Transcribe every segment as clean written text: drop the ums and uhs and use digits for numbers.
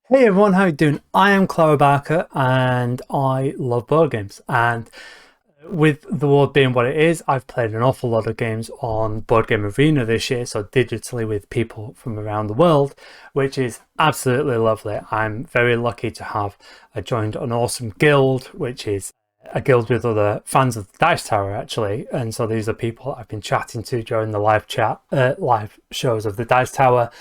Hey everyone, how you doing? I am Clara and I love board games. And with the world being what it is, I've played an awful lot of games on Board Game Arena this year, so digitally with people from around the world, which is absolutely lovely. I'm very lucky to have joined an awesome guild, which is a guild with other fans of the Dice Tower actually. And so these are people I've been chatting to during the live shows of the Dice Tower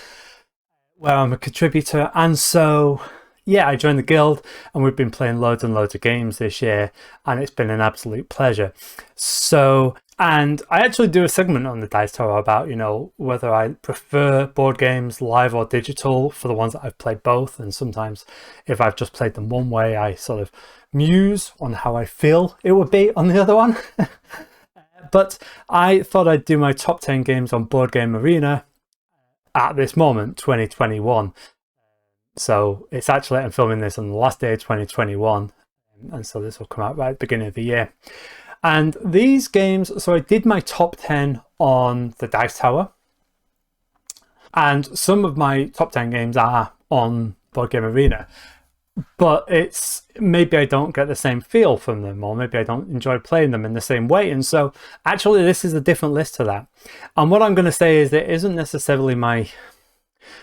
where I'm a contributor. And so, yeah, I joined the guild and we've been playing loads and loads of games this year, and it's been an absolute pleasure. So, and I actually do a segment on the Dice Tower about, whether I prefer board games live or digital for the ones that I've played both. And sometimes if I've just played them one way, I sort of muse on how I feel it would be on the other one. But I thought I'd do my top 10 games on Board Game Arena at this moment, 2021. So it's actually, I'm filming this on the last day of 2021. And so this will come out right at the beginning of the year. And these games, so I did my top 10 on the Dice Tower. And some of my top 10 games are on Board Game Arena. But it's maybe I don't get the same feel from them, or maybe I don't enjoy playing them in the same way. And so actually this is a different list to that. And what I'm going to say is it isn't necessarily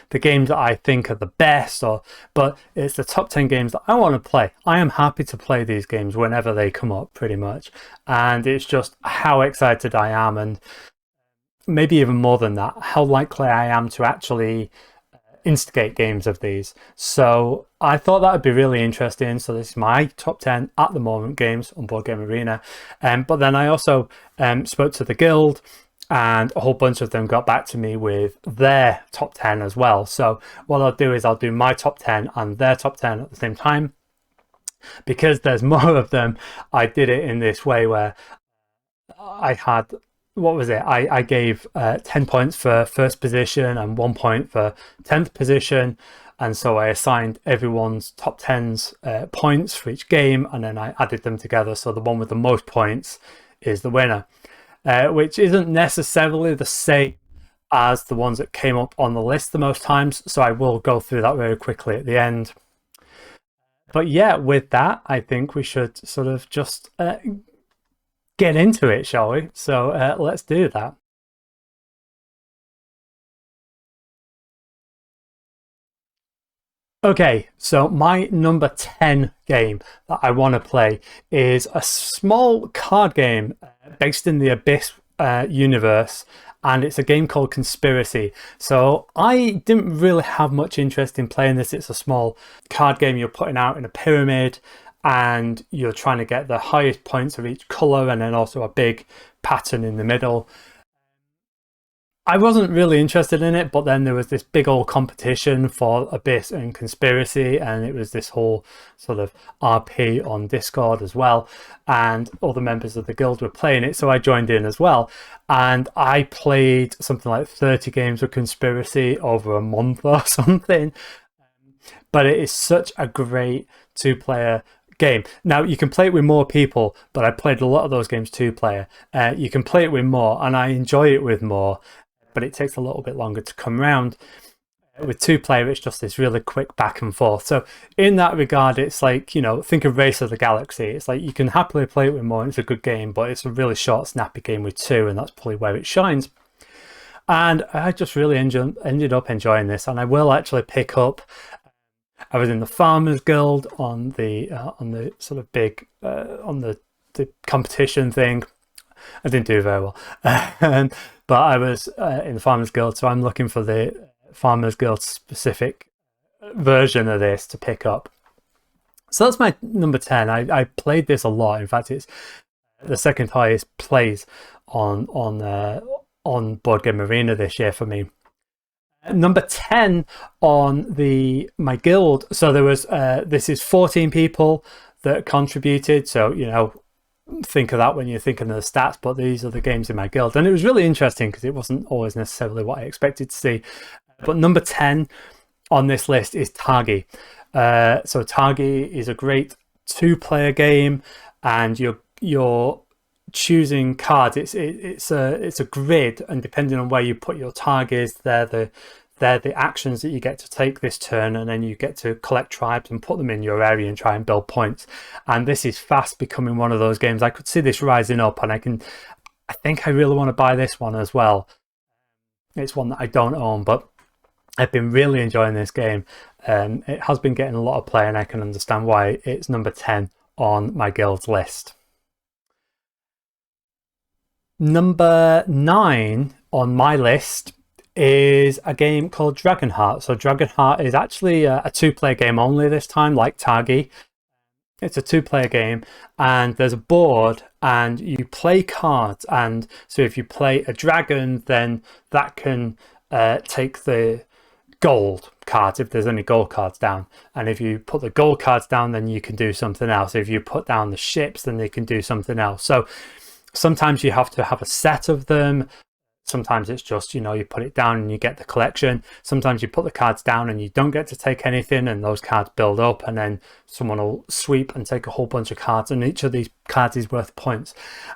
the games that I think are the best, but it's the top 10 games that I want to play. I am happy to play these games whenever they come up, pretty much. And it's just how excited I am, and maybe even more than that, how likely I am to actually instigate games of these. So I thought that would be really interesting. So this is my top 10 at the moment games on Board Game Arena. But then I also spoke to the guild, and a whole bunch of them got back to me with their top 10 as well. So what I'll do is I'll do my top 10 and their top 10 at the same time. Because there's more of them, I did it in this way where I had, what was it? I gave 10 points for first position and 1 point for 10th position. And so I assigned everyone's top 10's points for each game, and then I added them together. So the one with the most points is the winner, which isn't necessarily the same as the ones that came up on the list the most times. So I will go through that very quickly at the end. But yeah, with that, I think we should sort of just get into it, shall we? So let's do that. Okay, so my number 10 game that I want to play is a small card game based in the Abyss universe, and it's a game called Conspiracy. So I didn't really have much interest in playing this. It's a small card game you're putting out in a pyramid, and you're trying to get the highest points of each color, and then also a big pattern in the middle. I wasn't really interested in it, but then there was this big old competition for Abyss and Conspiracy, and it was this whole sort of RP on Discord as well, and all the members of the guild were playing it, so I joined in as well. And I played something like 30 games of Conspiracy over a month or something. But it is such a great two-player game. Now, you can play it with more people, but I played a lot of those games two-player. You can play it with more, and I enjoy it with more, but it takes a little bit longer to come around. With two-player, it's just this really quick back and forth. So in that regard, it's like, think of Race of the Galaxy. It's like you can happily play it with more, and it's a good game, but it's a really short, snappy game with two, and that's probably where it shines. And I just really ended up enjoying this, and I will actually pick up. I was in the Farmers Guild on the sort of big on the competition thing. I didn't do very well, but I was in the Farmers Guild, so I'm looking for the Farmers Guild specific version of this to pick up. So that's my number 10. I played this a lot. In fact, it's the second highest plays on Board Game Arena this year for me. Number 10 on my guild. So there was this is 14 people that contributed. So think of that when you're thinking of the stats, but these are the games in my guild, and it was really interesting because it wasn't always necessarily what I expected to see. But number 10 on this list is Tagi. So Tagi is a great two-player game, and you're choosing cards. It's a grid, and depending on where you put your targets, they're they're the actions that you get to take this turn, and then you get to collect tribes and put them in your area and try and build points. And this is fast becoming one of those games. I could see this rising up, and I think I really want to buy this one as well. It's one that I don't own, but I've been really enjoying this game. It has been getting a lot of play, and I can understand why it's number 10 on my guild's list. Number 9 on my list is a game called Dragonheart. So Dragonheart is actually a 2-player game only this time, like Tagi. It's a 2-player game, and there's a board, and you play cards. And so if you play a dragon, then that can take the gold cards, if there's any gold cards down. And if you put the gold cards down, then you can do something else. If you put down the ships, then they can do something else. So sometimes you have to have a set of them. Sometimes it's just, you put it down and you get the collection. Sometimes you put the cards down and you don't get to take anything, and those cards build up, and then someone will sweep and take a whole bunch of cards, and each of these cards is worth points.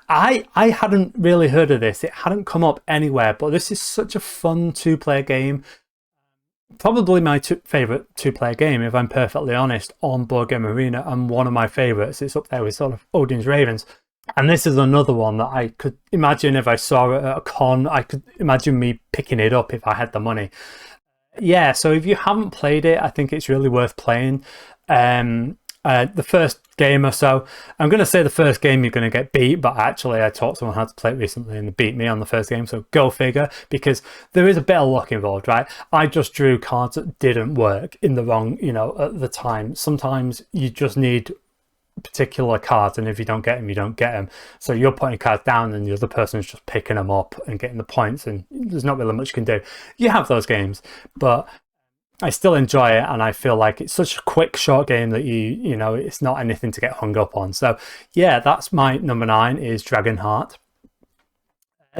I hadn't really heard of this. It hadn't come up anywhere, but this is such a fun 2-player game. Probably my favourite 2-player game, if I'm perfectly honest, on Board Game Arena, and one of my favourites. It's up there with sort of Odin's Ravens. And this is another one that I could imagine if I saw it at a con, I could imagine me picking it up if I had the money. Yeah, so if you haven't played it, I think it's really worth playing. The first game or so, I'm going to say the first game you're going to get beat, but actually I taught someone how to play it recently and they beat me on the first game, so go figure, because there is a bit of luck involved, right? I just drew cards that didn't work in the wrong, at the time. Sometimes you just need particular cards, and if you don't get them, you don't get them. So you're putting cards down and the other person's just picking them up and getting the points, and there's not really much you can do. You have those games, but I still enjoy it, and I feel like it's such a quick, short game that it's not anything to get hung up on. So yeah, that's my number 9 is Dragonheart.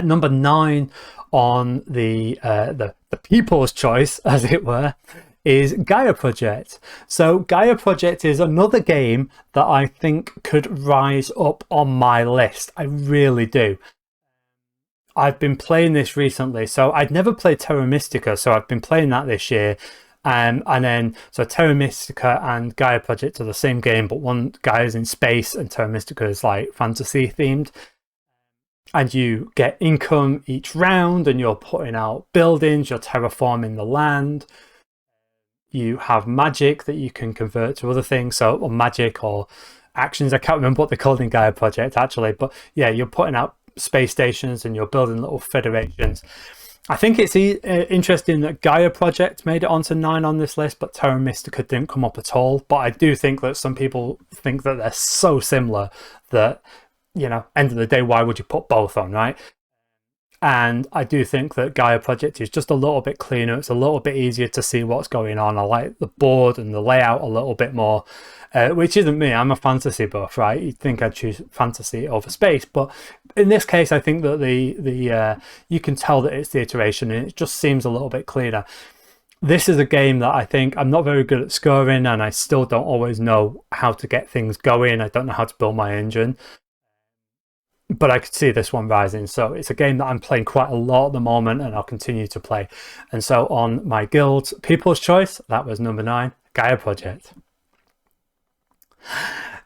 Number 9 on the people's choice, as it were, is Gaia Project. So Gaia Project is another game that I think could rise up on my list. I really do. I've been playing this recently. So I'd never played Terra Mystica, so I've been playing that this year. And then, so Terra Mystica and Gaia Project are the same game, but one Gaia is in space and Terra Mystica is like fantasy themed. And you get income each round, and you're putting out buildings, you're terraforming the land. You have magic that you can convert to other things, or magic or actions. I can't remember what they're called in Gaia Project actually, but yeah, you're putting out space stations and you're building little federations. I think it's interesting that Gaia Project made it onto 9 on this list, but Terra Mystica didn't come up at all. But I do think that some people think that they're so similar that, end of the day, why would you put both on, right? And I do think that Gaia Project is just a little bit cleaner. It's a little bit easier to see what's going on. I like the board and the layout a little bit more, which isn't me. I'm a fantasy buff, right? You'd think I'd choose fantasy over space. But in this case, I think that you can tell that it's the iteration, and it just seems a little bit cleaner. This is a game that I think I'm not very good at scoring, and I still don't always know how to get things going. I don't know how to build my engine. But I could see this one rising. So it's a game that I'm playing quite a lot at the moment, and I'll continue to play. And so on my guild's people's choice, that was number 9, Gaia Project.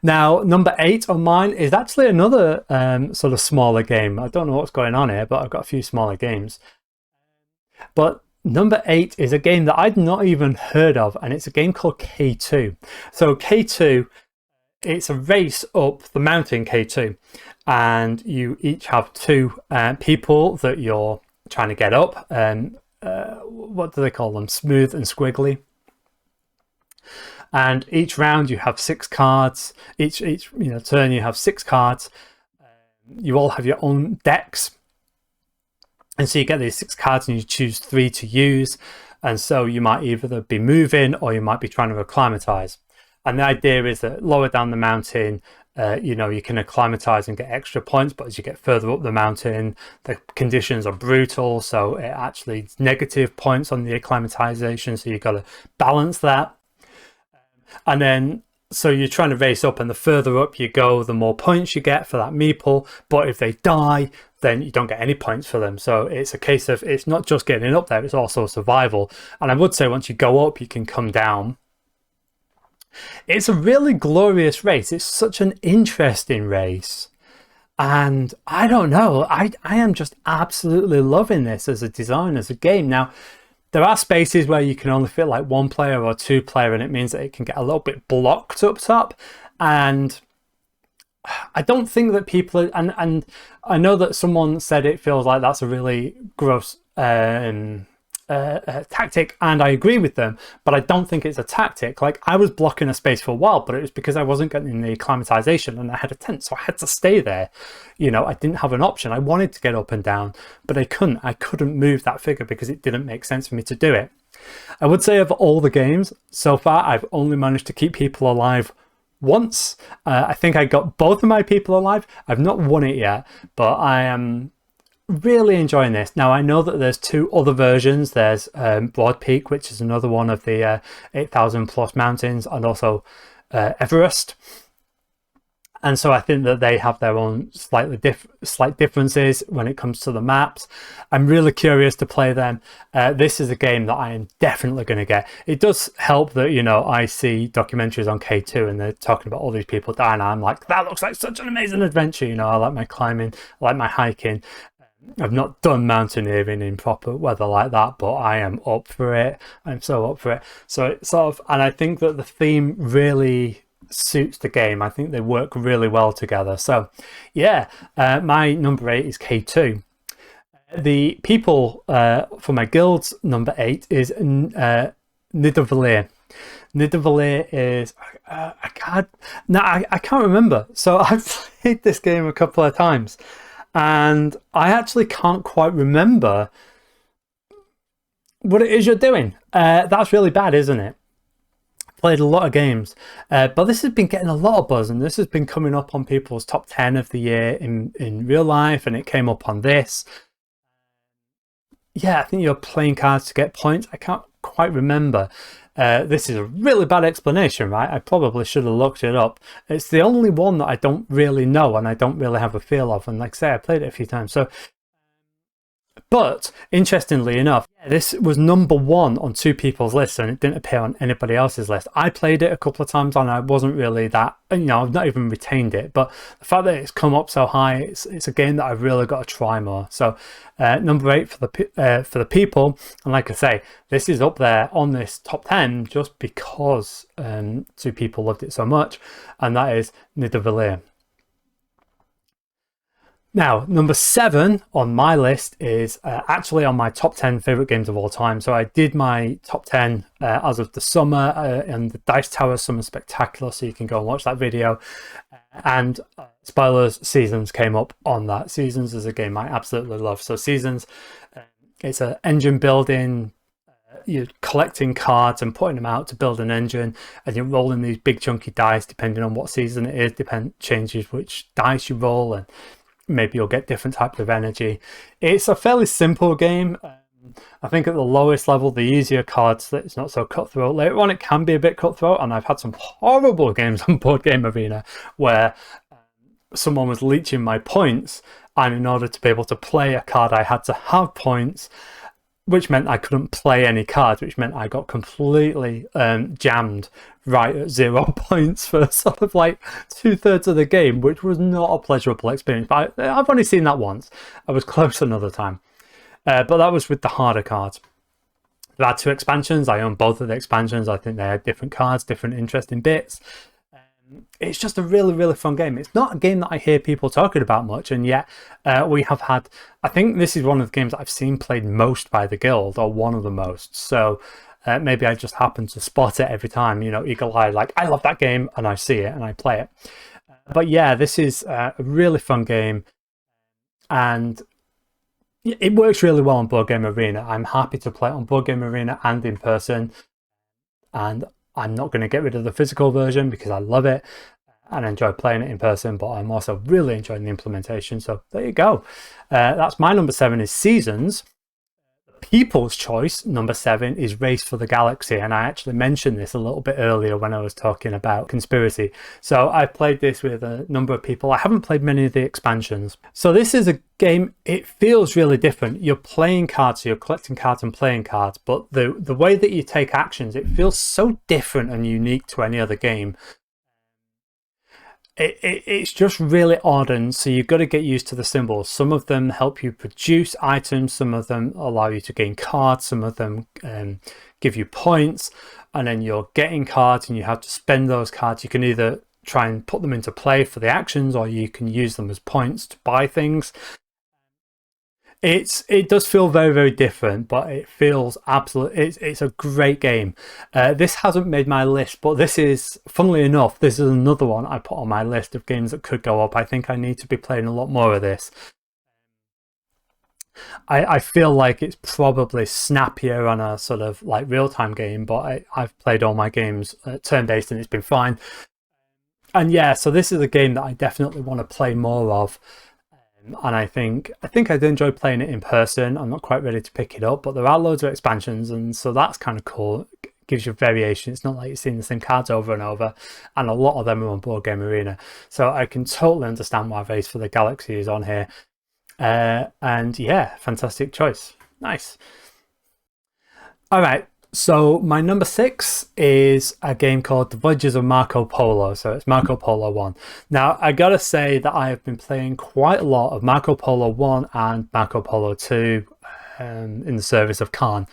Now, number 8 on mine is actually another sort of smaller game. I don't know what's going on here, but I've got a few smaller games. But number 8 is a game that I'd not even heard of, and it's a game called K2. So K2, it's a race up the mountain, K2. And you each have 2 people that you're trying to get up. What do they call them? Smooth and squiggly. And each round you have 6 cards. Each turn you have 6 cards. You all have your own decks. And so you get these 6 cards and you choose 3 to use. And so you might either be moving or you might be trying to acclimatize. And the idea is that lower down the mountain, you can acclimatize and get extra points, but as you get further up the mountain, the conditions are brutal, so it actually is negative points on the acclimatization, so you've got to balance that. And then So you're trying to race up, and the further up you go, the more points you get for that meeple. But if they die, then you don't get any points for them. So it's a case of, it's not just getting up there, it's also survival. And I would say once you go up, you can come down. It's a really glorious race. It's such an interesting race. And I don't know, I am just absolutely loving this as a design, as a game. Now, there are spaces where you can only fit like one player or two player, and it means that it can get a little bit blocked up top. And I don't think that people are, and I know that someone said it feels like that's a really gross tactic, and I agree with them, but I don't think it's a tactic. Like, I was blocking a space for a while, but it was because I wasn't getting the acclimatization and I had a tent, so I had to stay there. You know, I didn't have an option. I wanted to get up and down, but I couldn't move that figure because it didn't make sense for me to do it. I would say of all the games so far, I've only managed to keep people alive once. I think I got both of my people alive. I've not won it yet, but I am really enjoying this. Now, I know that there's two other versions. There's Broad Peak, which is another one of the 8,000 plus mountains, and also Everest. And so I think that they have their own slight differences when it comes to the maps. I'm really curious to play them. This is a game that I am definitely going to get. It does help that, you know, I see documentaries on K2 and they're talking about all these people dying. And I'm like, that looks like such an amazing adventure. You know, I like my climbing, I like my hiking. I've not done mountaineering in proper weather like that, but I am up for it. I'm so up for it. So it's sort of, and I think that the theme really suits the game. I think they work really well together. So yeah, my number 8 is K2. The people for my guild's number 8 is Nidavellir. Nidavellir is I can't remember. So I've played this game a couple of times, and I actually can't quite remember what it is you're doing. That's really bad, isn't it? Played a lot of games, but this has been getting a lot of buzz, and this has been coming up on people's top 10 of the year in real life, and it came up on this. Yeah, I think you're playing cards to get points. I can't quite remember. This is a really bad explanation, right? I probably should have looked it up. It's the only one that I don't really know and I don't really have a feel of, and like I say, I played it a few times. So, but interestingly enough, this was number 1 on 2 people's lists, and it didn't appear on anybody else's list. I played it a couple of times and I wasn't really that, you know, I've not even retained it, but the fact that it's come up so high, it's a game that I've really got to try more. So number 8 for the people, and like I say, this is up there on this top 10 just because 2 people loved it so much, and that is Nidavellir. Now, number 7 on my list is actually on my top 10 favorite games of all time. So I did my top 10 as of the summer and the Dice Tower Summer Spectacular, so you can go and watch that video. And spoilers, Seasons came up on that. Seasons is a game I absolutely love. So Seasons, it's an engine building. You're collecting cards and putting them out to build an engine, and you're rolling these big chunky dice depending on what season it is. Changes which dice you roll, and maybe you'll get different types of energy. It's a fairly simple game. I think at the lowest level, the easier cards, that it's not so cutthroat. Later on, it can be a bit cutthroat, and I've had some horrible games on Board Game Arena where someone was leeching my points, and in order to be able to play a card, I had to have points, which meant I couldn't play any cards, which meant I got completely jammed right at 0 points for sort of like 2/3 of the game, which was not a pleasurable experience. But I've only seen that once. I was close another time. But that was with the harder cards. There are 2 expansions. I own both of the expansions. I think they had different cards, different interesting bits. It's just a really, really fun game. It's not a game that I hear people talking about much, and yet we have had, I think this is one of the games that I've seen played most by the guild, or one of the most. So maybe I just happen to spot it every time, you know, eagle-eyed, like, I love that game, and I see it and I play it. But yeah, this is a really fun game, and it works really well on Board Game Arena. I'm happy to play it on Board Game Arena and in person, and I'm not going to get rid of the physical version because I love it and I enjoy playing it in person, but I'm also really enjoying the implementation. So there you go. That's my number 7 is Seasons. The People's choice, number 7, is Race for the Galaxy, and I actually mentioned this a little bit earlier when I was talking about Conspiracy. So I played this with a number of people. I haven't played many of the expansions. So this is a game, it feels really different. You're playing cards, so you're collecting cards and playing cards, but the way that you take actions, it feels so different and unique to any other game. It's just really odd, and so you've got to get used to the symbols. Some of them help you produce items, some of them allow you to gain cards, some of them give you points, and then you're getting cards and you have to spend those cards. You can either try and put them into play for the actions, or you can use them as points to buy things. It does feel very, very different, but it feels absolutely, it's a great game. This hasn't made my list, but this is, funnily enough, this is another one I put on my list of games that could go up. I think I need to be playing a lot more of this. I feel like it's probably snappier on a sort of like real-time game, but I've played all my games turn-based and it's been fine. And yeah, so this is a game that I definitely want to play more of. And I think I'd enjoy playing it in person. I'm not quite ready to pick it up, but there are loads of expansions, and so that's kind of cool. It gives you variation. It's not like you're seeing the same cards over and over, and a lot of them are on Board Game Arena. So I can totally understand why Race for the Galaxy is on here. And yeah, fantastic choice. Nice. All right. So my number 6 is a game called The Voyages of Marco Polo. So it's Marco Polo 1. Now, I gotta say that I have been playing quite a lot of Marco Polo 1 and Marco Polo 2 in the service of Khan.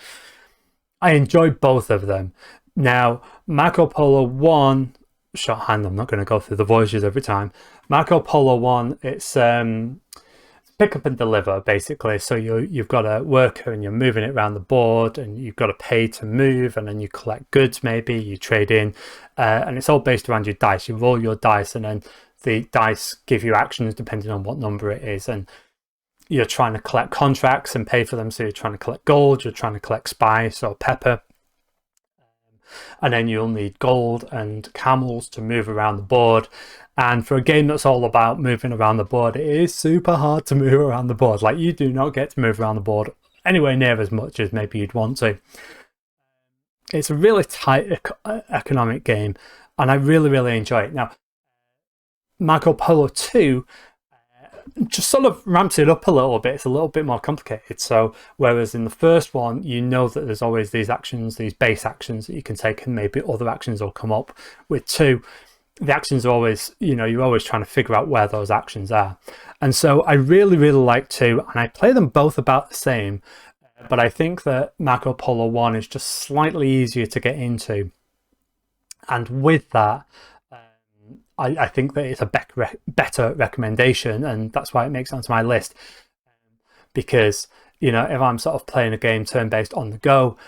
I enjoy both of them. Now, Marco Polo 1, shorthand, I'm not going to go through the voyages every time. Marco Polo 1, it's pick up and deliver, basically. So you've got a worker and you're moving it around the board, and you've got to pay to move, and then you collect goods, maybe you trade in, and it's all based around your dice. You roll your dice, and then the dice give you actions depending on what number it is, and you're trying to collect contracts and pay for them. So you're trying to collect gold, you're trying to collect spice or pepper, and then you'll need gold and camels to move around the board. And for a game that's all about moving around the board, it is super hard to move around the board. Like, you do not get to move around the board anywhere near as much as maybe you'd want to. It's a really tight economic game, and I really, really enjoy it. Now, Marco Polo 2 just sort of ramps it up a little bit. It's a little bit more complicated. So whereas in the first one, you know that there's always these actions, these base actions that you can take, and maybe other actions will come up. With 2, the actions are always, you're always trying to figure out where those actions are. And so I really, really like 2, and I play them both about the same, but I think that Marco Polo 1 is just slightly easier to get into. And with that, I think that it's a better recommendation, and that's why it makes it onto my list. Because, if I'm sort of playing a game turn-based on the go,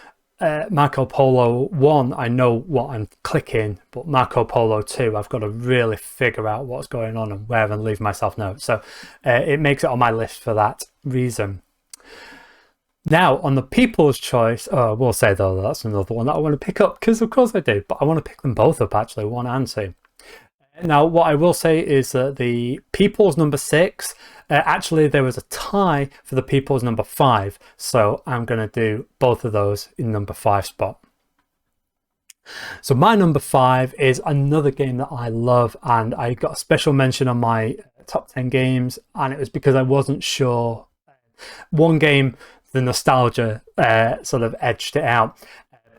Marco Polo 1, I know what I'm clicking, but Marco Polo 2, I've got to really figure out what's going on and where, and leave myself notes. So it makes it on my list for that reason. Now, on the People's Choice, we'll say though that's another one that I want to pick up, because of course I do, but I want to pick them both up actually, 1 and 2. Now, what I will say is that the People's number 6, actually there was a tie for the People's number 5, so I'm going to do both of those in number 5 spot. So my number 5 is another game that I love, and I got a special mention on my top 10 games, and it was because I wasn't sure. One game, the nostalgia sort of edged it out.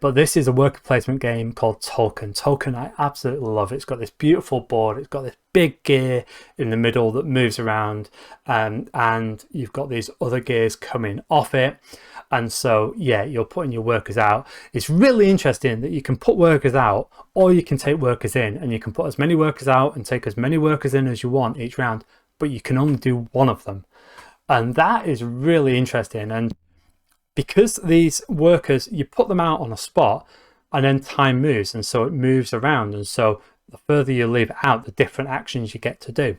But this is a worker placement game called Tolkien. Tolkien, I absolutely love it. It's got this beautiful board. It's got this big gear in the middle that moves around, and you've got these other gears coming off it. And so, yeah, you're putting your workers out. It's really interesting that you can put workers out, or you can take workers in, and you can put as many workers out and take as many workers in as you want each round, but you can only do one of them. And that is really interesting. And because these workers, you put them out on a spot, and then time moves, and so it moves around, and so the further you leave it out, the different actions you get to do.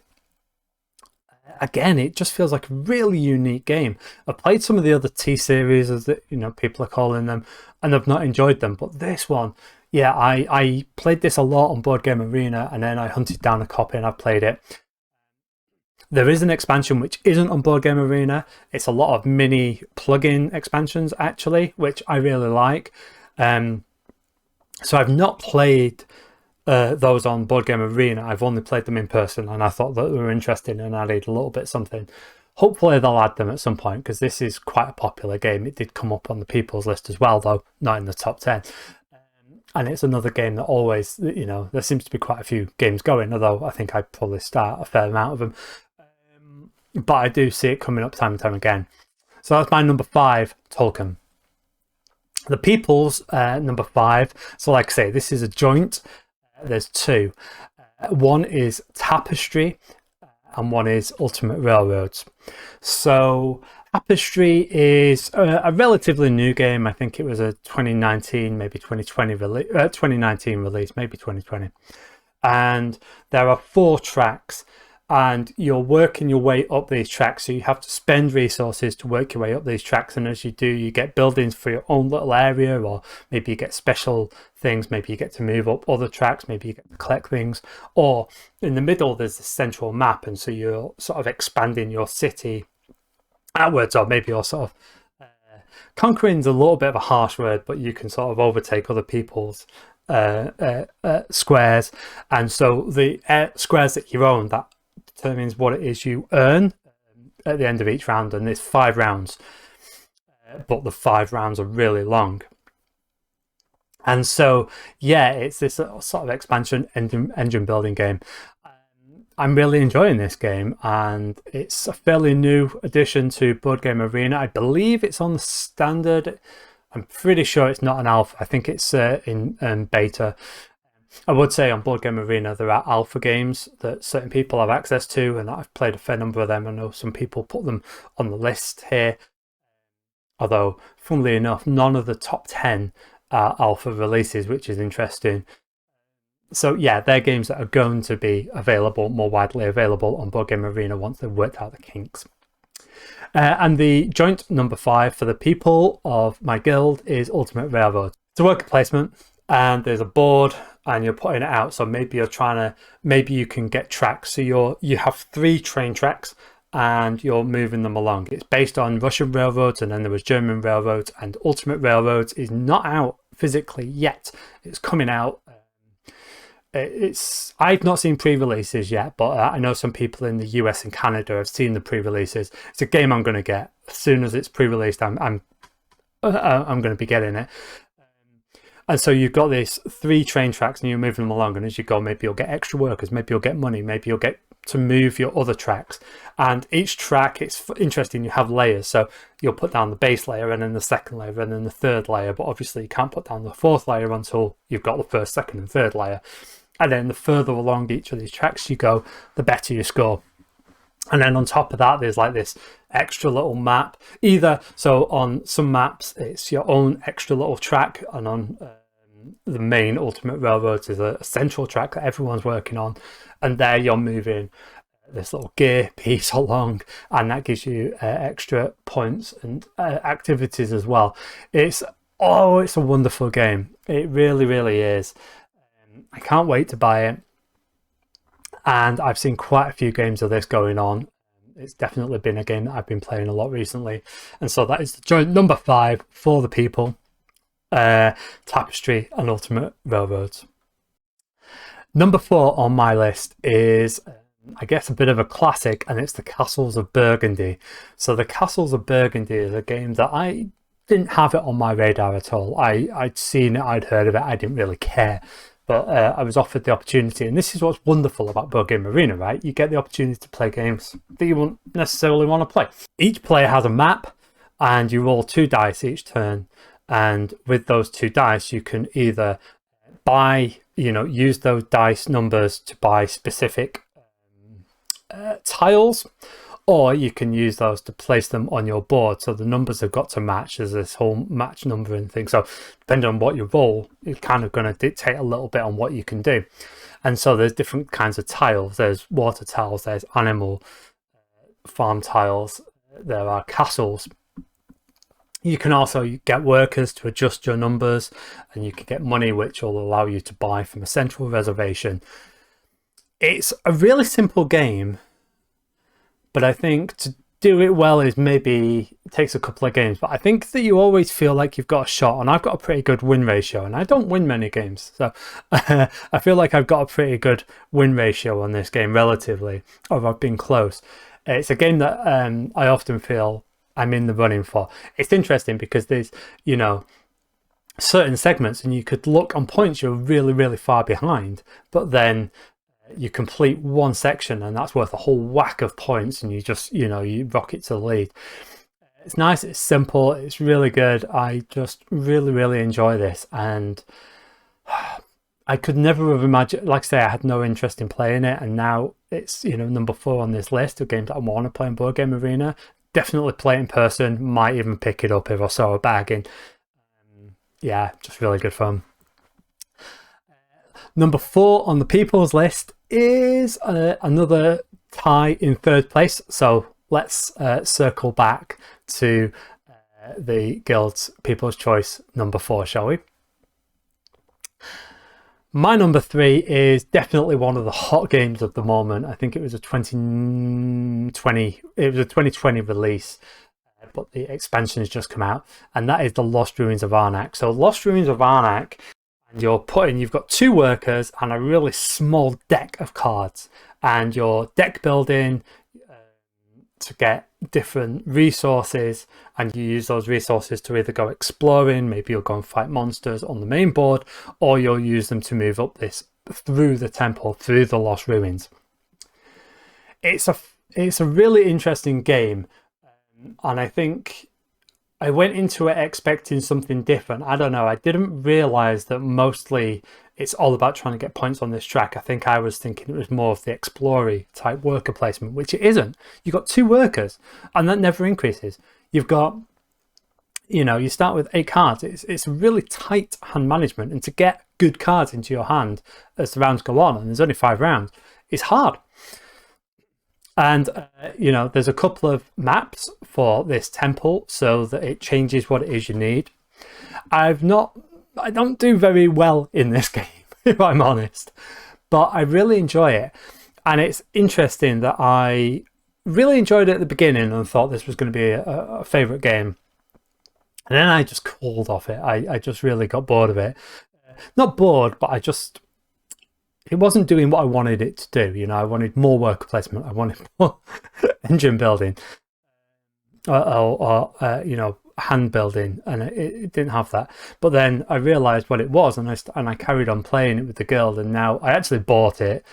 Again, it just feels like a really unique game. I've played some of the other T-series, as people are calling them, and I've not enjoyed them, but this one, yeah, I played this a lot on Board Game Arena, and then I hunted down a copy and I played it. There is an expansion which isn't on Board Game Arena. It's a lot of mini plug-in expansions, actually, which I really like. So I've not played those on Board Game Arena. I've only played them in person, and I thought that they were interesting and added a little bit something. Hopefully they'll add them at some point, because this is quite a popular game. It did come up on the people's list as well, though not in the top 10. And it's another game that always, there seems to be quite a few games going, although I think I'd probably start a fair amount of them. But I do see it coming up time and time again. So that's my number 5, Tolkien. The People's number 5. So like I say, this is a joint. There's 2. One is Tapestry, and one is Ultimate Railroads. So Tapestry is a relatively new game. I think it was a 2019, maybe 2020 release, 2019 release, maybe 2020. And there are 4 tracks, and you're working your way up these tracks. So you have to spend resources to work your way up these tracks. And as you do, you get buildings for your own little area, or maybe you get special things. Maybe you get to move up other tracks. Maybe you get to collect things. Or in the middle, there's this central map. And so you're sort of expanding your city outwards, or maybe you're sort of conquering's a little bit of a harsh word, but you can sort of overtake other people's squares. And so the squares that you own, that determines what it is you earn at the end of each round. And there's 5 rounds, but the 5 rounds are really long. And so yeah, it's this sort of expansion engine building game. I'm really enjoying this game, and it's a fairly new addition to Board Game Arena. I believe it's on the standard. I'm pretty sure it's not an alpha. I think it's in beta. I would say on Board Game Arena there are alpha games that certain people have access to, and I've played a fair number of them. I know some people put them on the list here, although funnily enough none of the top 10 are alpha releases, which is interesting. So yeah, they're games that are going to be available, more widely available on Board Game Arena once they've worked out the kinks. And the joint number 5 for the people of my guild is Ultimate Railroad. It's a worker placement, and there's a board, and you're putting it out. So maybe you can get tracks. So you have 3 train tracks, and you're moving them along. It's based on Russian railroads, and then there was German railroads, and Ultimate Railroads is not out physically yet. It's coming out. I've not seen pre-releases yet, but I know some people in the US and Canada have seen the pre-releases. It's a game I'm going to get as soon as it's pre-released. I'm going to be getting it. And so you've got these 3 train tracks, and you're moving them along. And as you go, maybe you'll get extra workers, maybe you'll get money, maybe you'll get to move your other tracks. And each track, it's interesting. You have layers, so you'll put down the base layer, and then the second layer, and then the third layer. But obviously, you can't put down the 4th layer until you've got the 1st, 2nd, and 3rd layer. And then the further along each of these tracks you go, the better you score. And then on top of that, there's like this extra little map. So on some maps, it's your own extra little track, and on the main Ultimate Railroads is a central track that everyone's working on. And there you're moving this little gear piece along, and that gives you extra points and activities as well. It's a wonderful game. It really, really is. I can't wait to buy it, and I've seen quite a few games of this going on. It's definitely been a game that I've been playing a lot recently, and so that is the joint number 5 for the people, Tapestry and Ultimate Railroads. Number 4 on my list is, I guess, a bit of a classic, and it's the Castles of Burgundy. So the Castles of Burgundy is a game that I didn't have it on my radar at all. I'd seen it, I'd heard of it, I didn't really care. But I was offered the opportunity, and this is what's wonderful about Board Game Arena, right? You get the opportunity to play games that you won't necessarily want to play. Each player has a map, and you roll 2 dice each turn. And with those 2 dice, you can either buy, use those dice numbers to buy specific tiles, or you can use those to place them on your board. So the numbers have got to match. There's this whole match numbering thing. So depending on what you roll, it's kind of going to dictate a little bit on what you can do. And so there's different kinds of tiles. There's water tiles, there's animal farm tiles, there are castles. You can also get workers to adjust your numbers, and you can get money, which will allow you to buy from a central reservation. It's a really simple game, but I think to do it well is maybe it takes a couple of games. But I think that you always feel like you've got a shot, and I've got a pretty good win ratio, and I don't win many games, so I feel like I've got a pretty good win ratio on this game relatively, or I've been close. It's a game that I often feel I'm in the running for. It's interesting because there's, you know, certain segments and you could look on points you're really, really far behind, but then you complete one section and that's worth a whole whack of points and you just, you know, you rocket to the lead. It's nice, it's simple, it's really good. I just really, really enjoy this, and I could never have imagined, like I say, I had no interest in playing it, and now it's, you know, number 4 on this list of games that I want to play in Board Game Arena. Definitely play it in person, might even pick it up if I saw a bagging. Yeah, just really good fun. Number 4 on the people's list is another tie in 3rd place. So let's circle back to the Guild's People's Choice number 4, shall we? My number 3 is definitely one of the hot games of the moment. I think it was a 2020 release, but the expansion has just come out, and that is the Lost Ruins of Arnak. So Lost Ruins of Arnak, and you've got 2 workers and a really small deck of cards, and you're deck building to get different resources, and you use those resources to either go exploring, maybe you'll go and fight monsters on the main board, or you'll use them to move up this through the temple, through the Lost Ruins. It's a really interesting game, and I think I went into it expecting something different. I don't know, I didn't realize that mostly it's all about trying to get points on this track. I think I was thinking it was more of the explory type worker placement, which it isn't. You've got 2 workers and that never increases. You've got, you know, you start with 8 cards. It's really tight hand management, and to get good cards into your hand as the rounds go on, and there's only 5 rounds, it's hard. And, you know, there's a couple of maps for this temple so that it changes what it is you need. I don't do very well in this game, if I'm honest, but I really enjoy it. And it's interesting that I really enjoyed it at the beginning and thought this was going to be a favourite game. And then I just called off it. I just really got bored of it. Not bored, but it wasn't doing what I wanted it to do. You know, I wanted more worker placement. I wanted more engine building, or you know, hand building, and it didn't have that. But then I realized what it was, and I carried on playing it with the Guild, and now I actually bought it,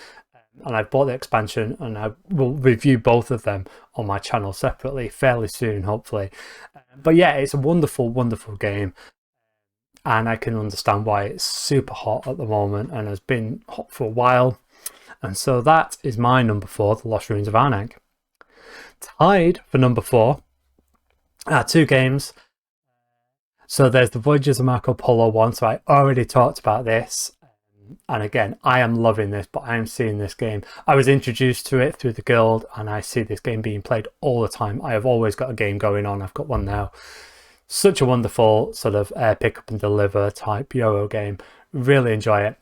and I bought the expansion, and I will review both of them on my channel separately fairly soon, hopefully. But yeah, it's a wonderful, wonderful game, and I can understand why it's super hot at the moment and has been hot for a while. And so that is my number 4, The Lost Ruins of Arnak. Tied for number 4 are 2 games. So there's the Voyages of Marco Polo one. So I already talked about this. And again, I am loving this, but I am seeing this game. I was introduced to it through the Guild, and I see this game being played all the time. I have always got a game going on. I've got one now. Such a wonderful sort of pick up and deliver type Euro game. Really enjoy it.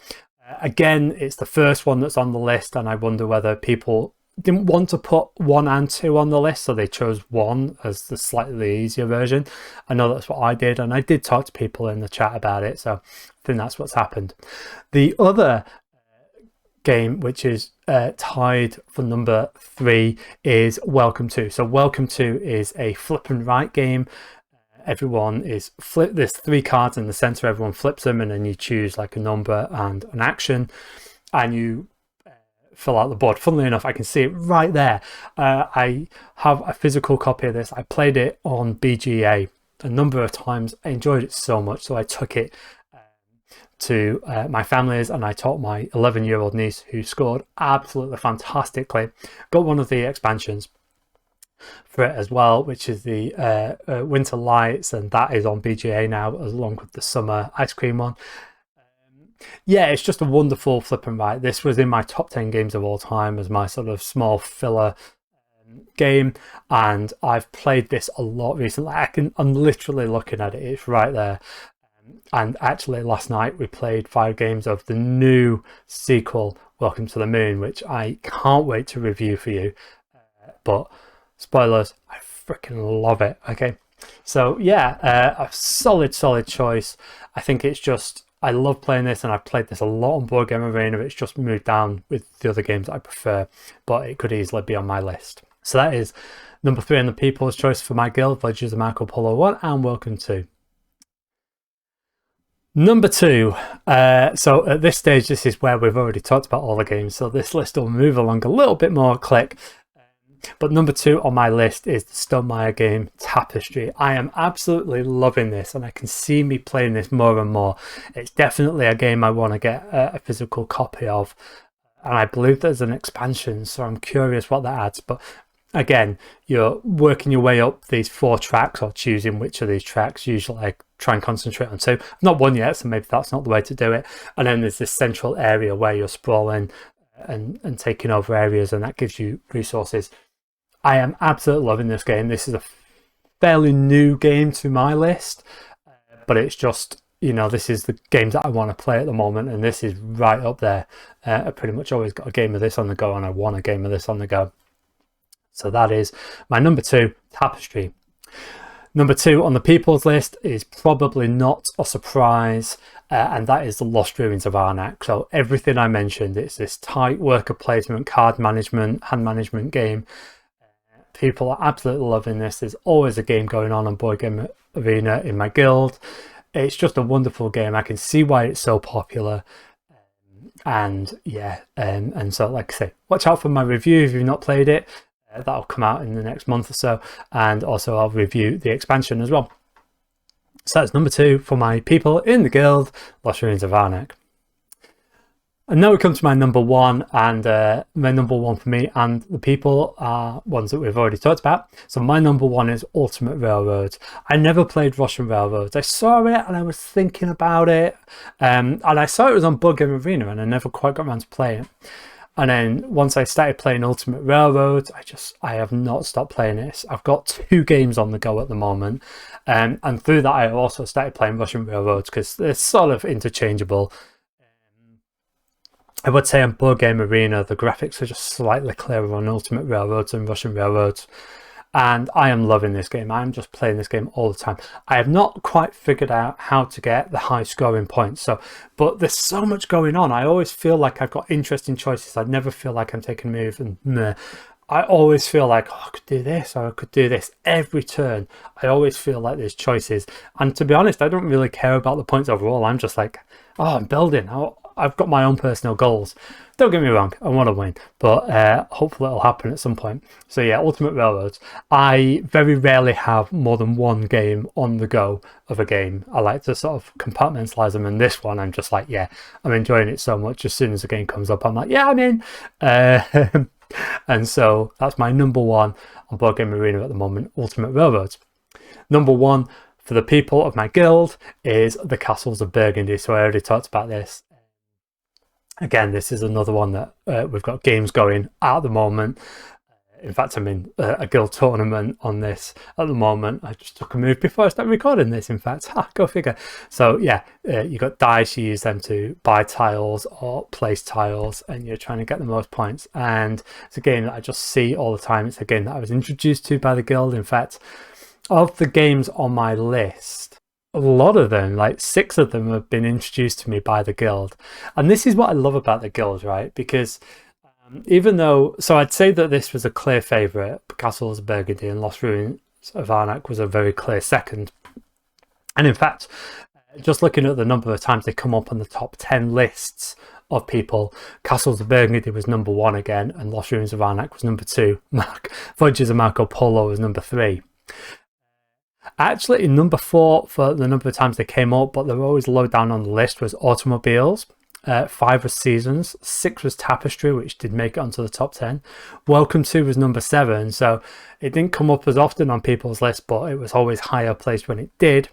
Again, it's the first one that's on the list, and I wonder whether people didn't want to put 1 and 2 on the list, so they chose 1 as the slightly easier version. I know that's what I did, and I did talk to people in the chat about it, so I think that's what's happened. The other game, which is tied for number 3, is Welcome To. So Welcome To is a flip and write game. Everyone is there's 3 cards in the center, everyone flips them, and then you choose like a number and an action, and you fill out the board. Funnily enough, I can see it right there. I have a physical copy of this. I played it on BGA a number of times. I enjoyed it so much, so I took it to my family's, and I taught my 11-year-old niece, who scored absolutely fantastically. Got one of the expansions for it as well, which is the Winter Lights, and that is on BGA now, along with the Summer Ice Cream one. Yeah, it's just a wonderful flip and write. This was in my top 10 games of all time as my sort of small filler game, and I've played this a lot recently. I'm literally looking at it, it's right there. And actually last night we played 5 games of the new sequel, Welcome to the Moon, which I can't wait to review for you. but spoilers, I freaking love it. Okay, so yeah, a solid choice. I think it's just, I love playing this, and I've played this a lot on Board Game Arena. It's just moved down with the other games that I prefer, but it could easily be on my list. So that is number 3 on the people's choice for my guild, Voyages of Marco Polo 1 and Welcome to. Number 2, so at this stage, this is where we've already talked about all the games, so this list will move along a little bit more quick. But number 2 on my list is the Stonemaier game, Tapestry. I am absolutely loving this, and I can see me playing this more and more. It's definitely a game I want to get a physical copy of, and I believe there's an expansion, so I'm curious what that adds. But again, you're working your way up these 4 tracks, or choosing which of these tracks. Usually I try and concentrate on 2. I've not won yet, so maybe that's not the way to do it. And then there's this central area where you're sprawling and taking over areas, and that gives you resources. I am absolutely loving this game. This is a fairly new game to my list, but it's just, you know, this is the games that I want to play at the moment, and this is right up there. I pretty much always got a game of this on the go, and I want a game of this on the go. So that is my number 2, Tapestry. Number 2 on the people's list is probably not a surprise, and that is the Lost Ruins of Arnak. So everything I mentioned, it's this tight worker placement, card management, hand management game. People are absolutely loving this. There's always a game going on Board Game Arena in my guild. It's just a wonderful game. I can see why it's so popular. And yeah, and so like I say, watch out for my review if you've not played it. That'll come out in the next month or so, and also I'll review the expansion as well. So that's number 2 for my people in the guild, Lost Ruins of Arnak. And now we come to my number 1, and my number 1 for me and the people are ones that we've already talked about. So my number 1 is Ultimate Railroads. I never played Russian Railroads. I saw it and I was thinking about it, and I saw it was on Board Game Arena, and I never quite got around to playing it. And then once I started playing Ultimate Railroads, I have not stopped playing it. I've got 2 games on the go at the moment. And through that, I also started playing Russian Railroads because they're sort of interchangeable. I would say on Board Game Arena, the graphics are just slightly clearer on Ultimate Railroads and Russian Railroads. And I am loving this game. I'm just playing this game all the time. I have not quite figured out how to get the high scoring points. But there's so much going on. I always feel like I've got interesting choices. I never feel like I'm taking a move and meh. I always feel like, oh, I could do this or I could do this. Every turn, I always feel like there's choices. And to be honest, I don't really care about the points overall. I'm just like, oh, I'm building. I've got my own personal goals. Don't get me wrong, I want to win, but hopefully it'll happen at some point. So yeah, Ultimate Railroads. I very rarely have more than 1 game on the go of a game. I like to sort of compartmentalize them, and this one I'm just like, yeah, I'm enjoying it so much. As soon as the game comes up, I'm like, yeah, I'm in. And so that's my number 1 on Board Game Arena at the moment, Ultimate Railroads. Number 1 for the people of my guild is the Castles of Burgundy. So I already talked about this. Again, this is another one that we've got games going at the moment. In fact, I'm in a guild tournament on this at the moment. I just took a move before I started recording this, in fact. Go figure. So yeah, you got dice, you use them to buy tiles or place tiles, and you're trying to get the most points. And it's a game that I just see all the time. It's a game that I was introduced to by the guild. In fact, of the games on my list, a lot of them, like 6 of them, have been introduced to me by the guild. And this is what I love about the guild, right? Because even though, so I'd say that this was a clear favourite, Castles of Burgundy and Lost Ruins of Arnak was a very clear second. And in fact, just looking at the number of times they come up on the top 10 lists of people, Castles of Burgundy was number 1 again, and Lost Ruins of Arnak was number 2. Voyages of Marco Polo was number 3. Actually, in number 4 for the number of times they came up, but they were always low down on the list, was Automobiles. 5 was Seasons. 6 was Tapestry, which did make it onto the top 10. Welcome to was number 7, so it didn't come up as often on people's list, but it was always higher placed when it did.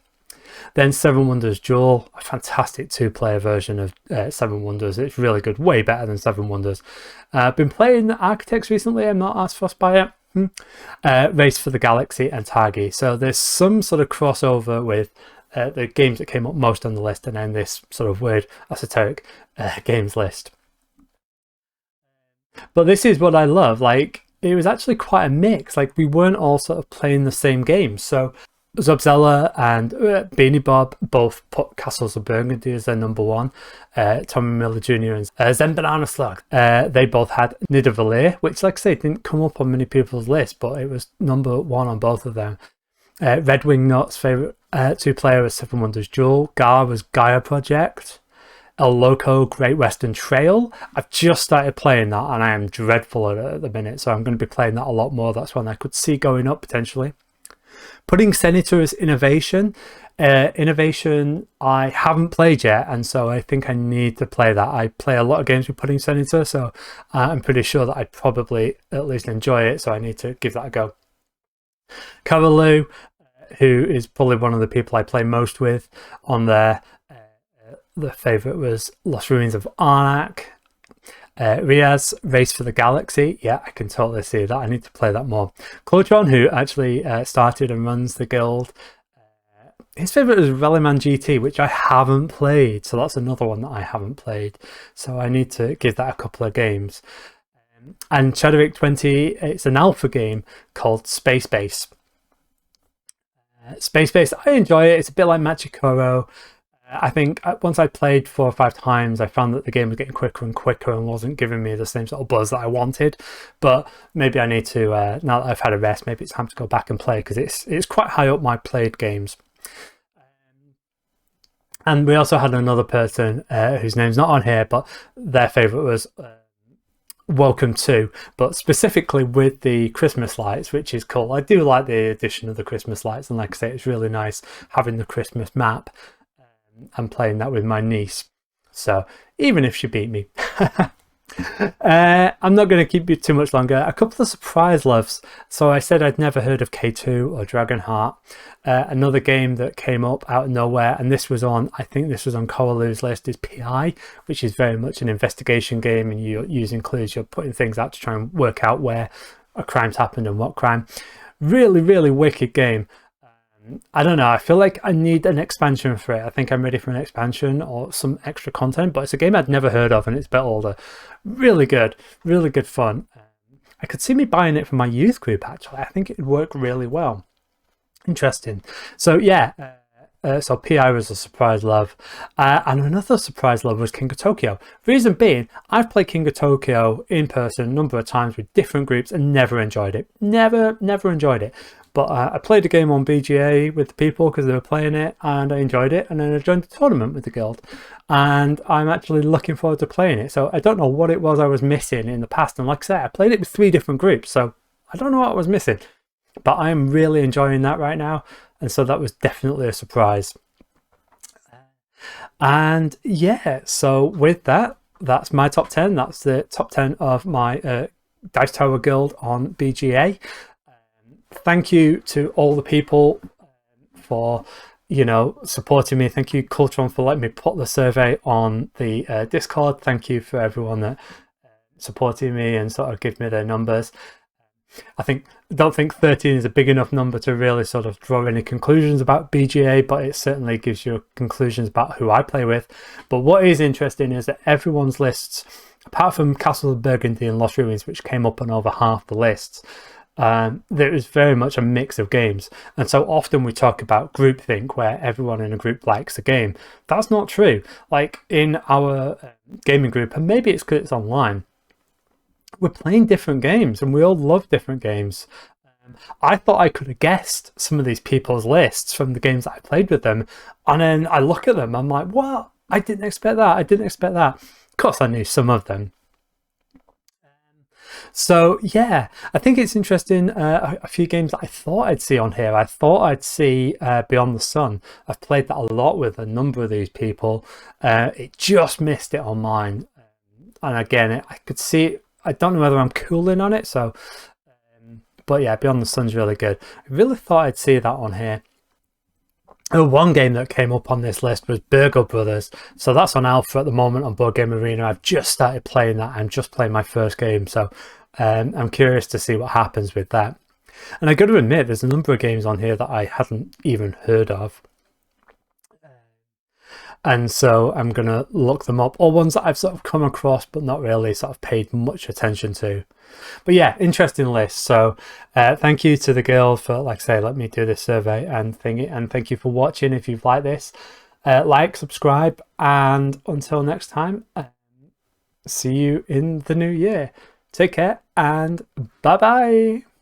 Then Seven Wonders Duel, a fantastic 2-player version of Seven Wonders. It's really good, way better than Seven Wonders. I've been playing Architects recently. I'm not as fussed by it. Race for the Galaxy and Tagi. So there's some sort of crossover with the games that came up most on the list, and then this sort of weird esoteric games list. But this is what I love. Like, it was actually quite a mix. Like, we weren't all sort of playing the same game. So Zobzella and Beanie Bob both put Castles of Burgundy as their number one. Tommy Miller Jr. and Zen Banana Slug, they both had Nidavellir, which, like I say, didn't come up on many people's lists, but it was number one on both of them. Red Wing Nut's favourite two-player was Seven Wonders Duel. Gar was Gaia Project. El Loco Great Western Trail. I've just started playing that and I am dreadful at it at the minute, so I'm going to be playing that a lot more. That's one I could see going up potentially. Pudding Senator is Innovation. Innovation I haven't played yet, and so I think I need to play that. I play a lot of games with Pudding Senator, so I'm pretty sure that I'd probably at least enjoy it, so I need to give that a go. Cavallou, who is probably one of the people I play most with on there. The favourite was Lost Ruins of Arnak. Riaz, Race for the Galaxy. Yeah, I can totally see that. I need to play that more. Clotron, who actually started and runs the guild. His favourite was Rallyman GT, which I haven't played. So that's another one that I haven't played. So I need to give that a couple of games. And Chadwick 20, it's an alpha game called Space Base. Space Base, I enjoy it. It's a bit like Machikoro. I think once I played 4 or 5 times, I found that the game was getting quicker and quicker and wasn't giving me the same sort of buzz that I wanted. But maybe I need to, now that I've had a rest, maybe it's time to go back and play, because it's quite high up my played games. And we also had another person whose name's not on here, but their favourite was Welcome To, but specifically with the Christmas lights, which is cool. I do like the addition of the Christmas lights, and like I say, it's really nice having the Christmas map. I'm playing that with my niece, so even if she beat me. I'm not going to keep you too much longer. A couple of surprise loves. So I said I'd never heard of K2 or Dragonheart. Another game that came up out of nowhere, and this was on, I think this was on Coralou's list, is PI, which is very much an investigation game, and you're using clues, you're putting things out to try and work out where a crime's happened and what crime. Really, really wicked game. I don't know, I feel like I need an expansion for it. I think I'm ready for an expansion or some extra content, but it's a game I'd never heard of and it's a bit older. Really good fun. I could see me buying it for my youth group actually. I think it'd work really well. Interesting. So yeah, so PI was a surprise love. And another surprise love was King of Tokyo. Reason being, I've played King of Tokyo in person a number of times with different groups and never enjoyed it. Never enjoyed it. But I played a game on BGA with the people because they were playing it and I enjoyed it. And then I joined the tournament with the guild. And I'm actually looking forward to playing it. So I don't know what it was I was missing in the past. And like I said, I played it with 3 different groups. So I don't know what I was missing. But I am really enjoying that right now. And so that was definitely a surprise. And yeah, so with that, that's my top 10. That's the top 10 of my Dice Tower Guild on BGA. Thank you to all the people for, you know, supporting me. Thank you, Cultron, for letting me put the survey on the Discord. Thank you for everyone that supporting me and sort of give me their numbers. I don't think 13 is a big enough number to really sort of draw any conclusions about BGA, but it certainly gives you conclusions about who I play with. But what is interesting is that everyone's lists, apart from Castle of Burgundy and Lost Ruins, which came up on over half the lists, there is very much a mix of games. And so often we talk about groupthink, where everyone in a group likes a game. That's not true. Like in our gaming group, and maybe it's because it's online, we're playing different games and we all love different games. I thought I could have guessed some of these people's lists from the games that I played with them, and then I look at them, I'm like, what? I didn't expect that. I didn't expect that. Of course I knew some of them. So yeah, I think it's interesting. A few games that I thought I'd see on here. I thought I'd see Beyond the Sun. I've played that a lot with a number of these people. It just missed it on mine. And again, I could see it. I don't know whether I'm cooling on it. So, but yeah, Beyond the Sun's really good. I really thought I'd see that on here. One game that came up on this list was Burgle Brothers. So that's on alpha at the moment on Board Game Arena. I've just started playing that. I'm just playing my first game. So I'm curious to see what happens with that. And I got to admit, there's a number of games on here that I hadn't even heard of. and so I'm gonna look them up, or ones that I've sort of come across but not really sort of paid much attention to. But yeah, interesting list. So thank you to the girl for, like I say, let me do this survey and thingy, and thank you for watching. If you've liked this, like, subscribe, and until next time, see you in the new year. Take care and bye bye.